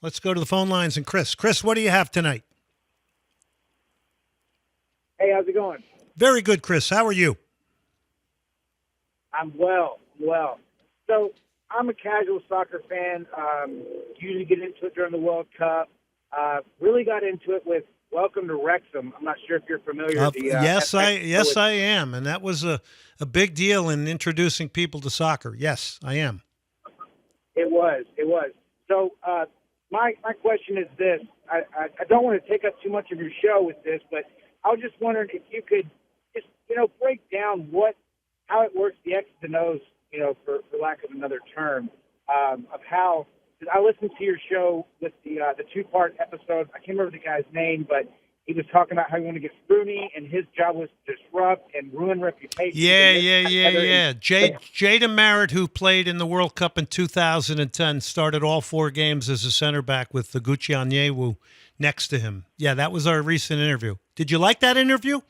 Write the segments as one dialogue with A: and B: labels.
A: Let's go to the phone lines and Chris. Chris, what do you have tonight?
B: Hey, how's it going?
A: Very good, Chris. How are you?
B: I'm well. So I'm a casual soccer fan. Usually get into it during the World Cup. Really got into it with Welcome to Wrexham. I'm not sure if you're familiar with the
A: yes, I am, and that was a big deal in introducing people to soccer. Yes, I am.
B: It was. So my question is this. I don't want to take up too much of your show with this, but I was just wondering if you could just, break down how it works, the X's and O's, for lack of another term, of how. I listened to your show with the two-part episode. I can't remember the guy's name, but he was talking about how he wanted to get Rooney, and his job was to disrupt and ruin reputations.
A: Yeah. Jay DeMerit, who played in the World Cup in 2010, started all 4 games as a center back with the Gucci Onyewu next to him. Yeah, that was our recent interview. Did you like that interview?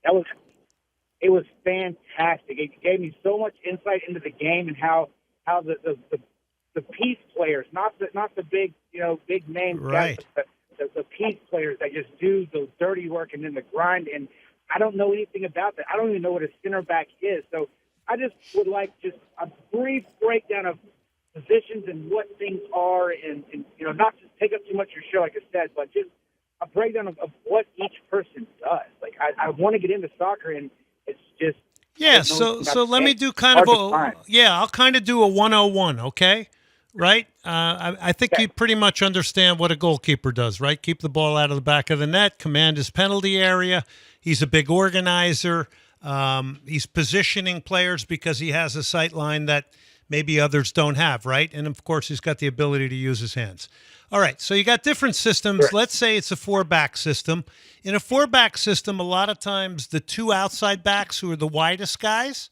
B: It was fantastic. It gave me so much insight into the game and how the piece players, not the big big name
A: right.
B: guys, but the piece players that just do the dirty work and then the grind. And I don't know anything about that. I don't even know what a center back is. So I just would like just a brief breakdown of positions and what things are, and not just take up too much of your show, like I said, but just a breakdown of what each person does. Like I want to get into soccer, and it's just
A: So let me do kind of I'll kind of do a 101, okay? Right? I think you pretty much understand what a goalkeeper does, right? Keep the ball out of the back of the net, command his penalty area. He's a big organizer. He's positioning players because he has a sight line that maybe others don't have, right? And, of course, he's got the ability to use his hands. All right, so you got different systems. Sure. Let's say it's a 4-back system. In a 4-back system, a lot of times the 2 outside backs, who are the widest guys,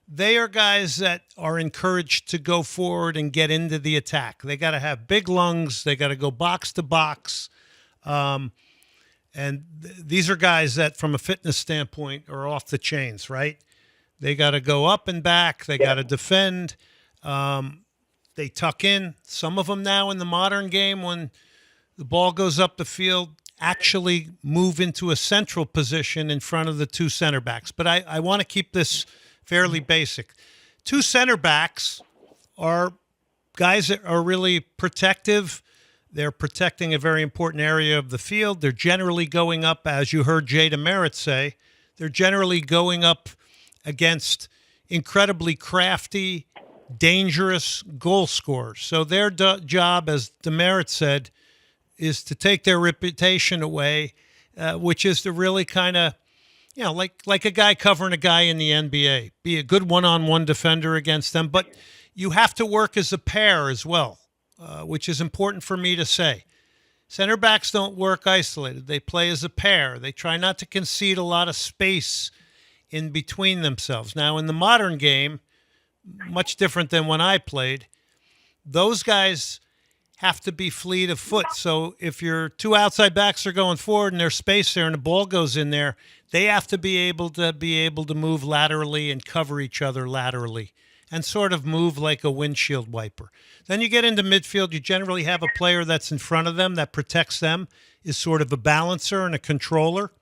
A: they are guys that are encouraged to go forward and get into the attack. They got to have big lungs. They got to go box to box. These are guys that, from a fitness standpoint, are off the chains, right? They got to go up and back. They got to defend. They tuck in. Some of them now in the modern game, when the ball goes up the field, actually move into a central position in front of the 2 center backs. But I want to keep this fairly basic. 2 center backs are guys that are really protective. They're protecting a very important area of the field. They're generally going up, as you heard Jay DeMerit say, they're generally going up against incredibly crafty, dangerous goal scorers. So their job, as DeMerit said, is to take their reputation away, which is to really kind of, like a guy covering a guy in the NBA. Be a good one-on-one defender against them, but you have to work as a pair as well, which is important for me to say. Center backs don't work isolated. They play as a pair. They try not to concede a lot of space in between themselves. Now, in the modern game, much different than when I played, those guys have to be fleet of foot. So if your 2 outside backs are going forward and there's space there and the ball goes in there, they have to be able to move laterally and cover each other laterally and sort of move like a windshield wiper. Then you get into midfield. You generally have a player that's in front of them that protects them, is sort of a balancer and a controller.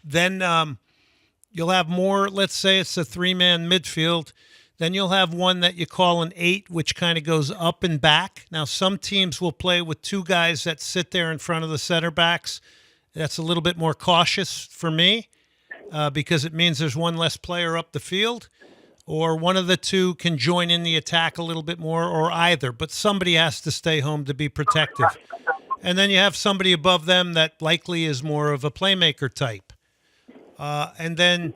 A: Then you'll have more, let's say it's a 3-man midfield. Then you'll have one that you call an 8, which kind of goes up and back. Now, some teams will play with 2 guys that sit there in front of the center backs. That's a little bit more cautious for me because it means there's one less player up the field, or one of the 2 can join in the attack a little bit more, or either. But somebody has to stay home to be protective. And then you have somebody above them that likely is more of a playmaker type. And then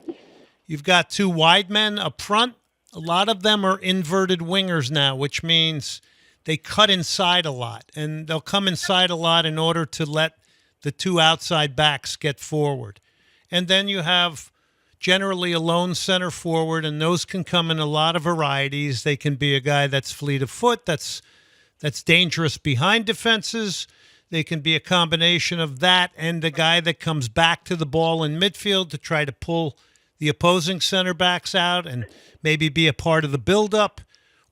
A: you've got 2 wide men up front. A lot of them are inverted wingers now, which means they cut inside a lot. And they'll come inside a lot in order to let the 2 outside backs get forward. And then you have generally a lone center forward, and those can come in a lot of varieties. They can be a guy that's fleet of foot, that's dangerous behind defenses. They can be a combination of that and a guy that comes back to the ball in midfield to try to pull the opposing center backs out and maybe be a part of the buildup.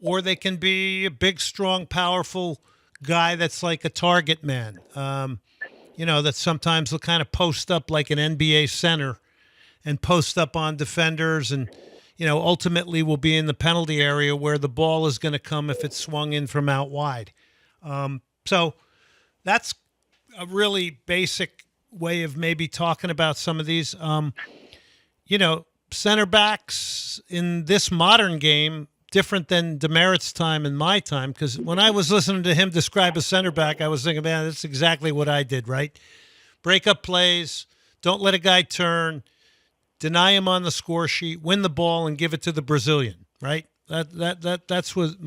A: Or they can be a big, strong, powerful guy that's like a target man. That sometimes will kind of post up like an NBA center and post up on defenders and, ultimately will be in the penalty area where the ball is going to come if it's swung in from out wide. So that's a really basic way of maybe talking about some of these. Center backs in this modern game, different than DeMerit's time and my time, because when I was listening to him describe a center back, I was thinking, man, that's exactly what I did, right? Break up plays, don't let a guy turn, deny him on the score sheet, win the ball, and give it to the Brazilian, right? That's what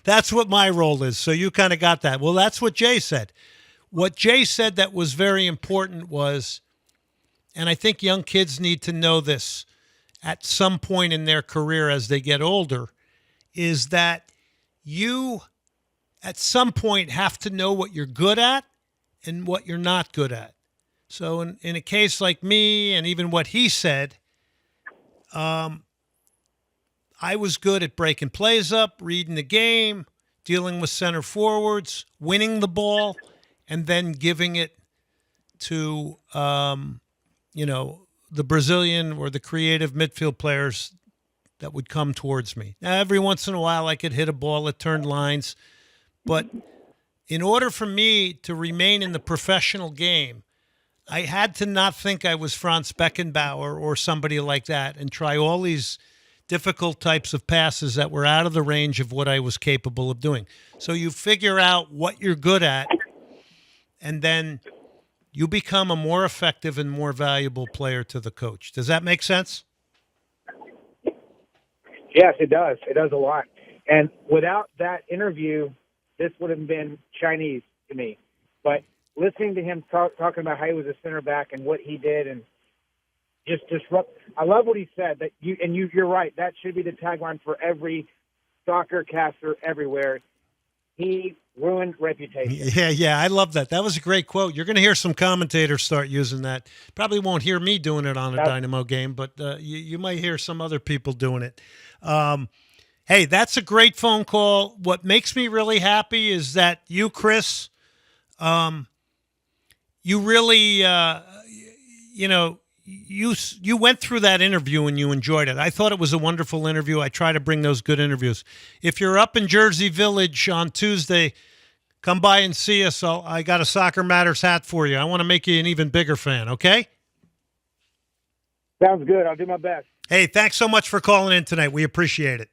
A: that's what my role is. So you kind of got that. Well, that's what Jay said. What Jay said that was very important was, and I think young kids need to know this at some point in their career as they get older, is that you at some point have to know what you're good at and what you're not good at. So in a case like me and even what he said, I was good at breaking plays up, reading the game, dealing with center forwards, winning the ball, and then giving it to, the Brazilian or the creative midfield players that would come towards me. Now, every once in a while, I could hit a ball that turned lines. But in order for me to remain in the professional game, I had to not think I was Franz Beckenbauer or somebody like that and try all these difficult types of passes that were out of the range of what I was capable of doing. So you figure out what you're good at, and then you become a more effective and more valuable player to the coach. Does that make sense?
B: Yes, it does. It does a lot. And without that interview, this would have been Chinese to me. But listening to him talking about how he was a center back and what he did and just disrupt. I love what he said. That you're right. That should be the tagline for every soccer caster everywhere. He ruined reputation.
A: Yeah, I love that. That was a great quote. You're going to hear some commentators start using that. Probably won't hear me doing it on a Dynamo game, but you might hear some other people doing it. Hey, that's a great phone call. What makes me really happy is that you, Chris, you really, you went through that interview and you enjoyed it. I thought it was a wonderful interview. I try to bring those good interviews. If you're up in Jersey Village on Tuesday, come by and see us. I got a Soccer Matters hat for you. I want to make you an even bigger fan, okay?
B: Sounds good. I'll do my best.
A: Hey, thanks so much for calling in tonight. We appreciate it.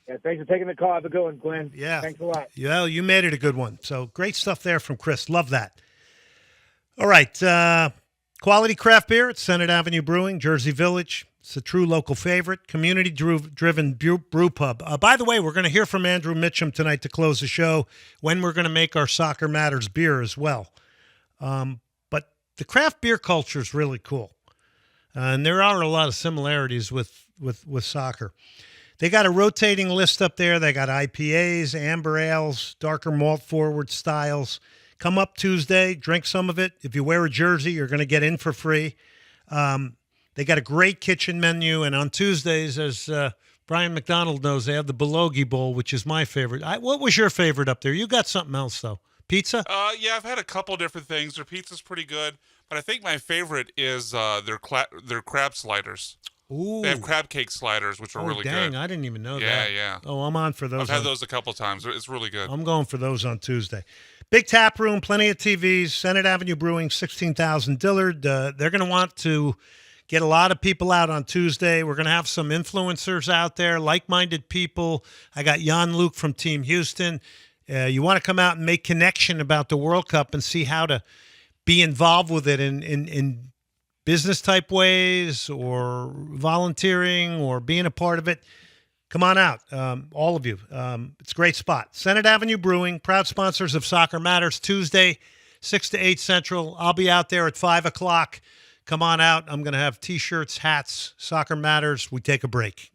B: Yeah, thanks for taking the call. Have a good one, Glenn.
A: Yeah.
B: Thanks a lot.
A: Yeah, you made it a good one. So great stuff there from Chris. Love that. All right. Quality craft beer at Senate Avenue Brewing, Jersey Village. It's a true local favorite, community-driven brew pub. By the way, we're going to hear from Andrew Mitchum tonight to close the show when we're going to make our Soccer Matters beer as well. But the craft beer culture is really cool. And there are a lot of similarities with soccer. They got a rotating list up there. They got IPAs, amber ales, darker malt forward styles. Come up Tuesday, drink some of it. If you wear a jersey, you're going to get in for free. They got a great kitchen menu. And on Tuesdays, as Brian McDonald knows, they have the Belogi Bowl, which is my favorite. What was your favorite up there? You got something else, though. Pizza?
C: Yeah, I've had a couple different things. Their pizza's pretty good. But I think my favorite is their crab sliders.
A: Ooh.
C: They have crab cake sliders, which are really
A: dang,
C: good.
A: I didn't even know that.
C: Yeah, yeah.
A: Oh, I'm on for those.
C: I've had those a couple times. It's really good.
A: I'm going for those on Tuesday. Big tap room, plenty of TVs, Senate Avenue Brewing, 16,000 Dillard. They're going to want to get a lot of people out on Tuesday. We're going to have some influencers out there, like-minded people. I got Jan Luke from Team Houston. You want to come out and make connection about the World Cup and see how to be involved with it in business type ways or volunteering or being a part of it. Come on out, all of you. It's a great spot. Senate Avenue Brewing, proud sponsors of Soccer Matters, Tuesday, 6 to 8 Central. I'll be out there at 5 o'clock. Come on out. I'm going to have T-shirts, hats, Soccer Matters. We take a break.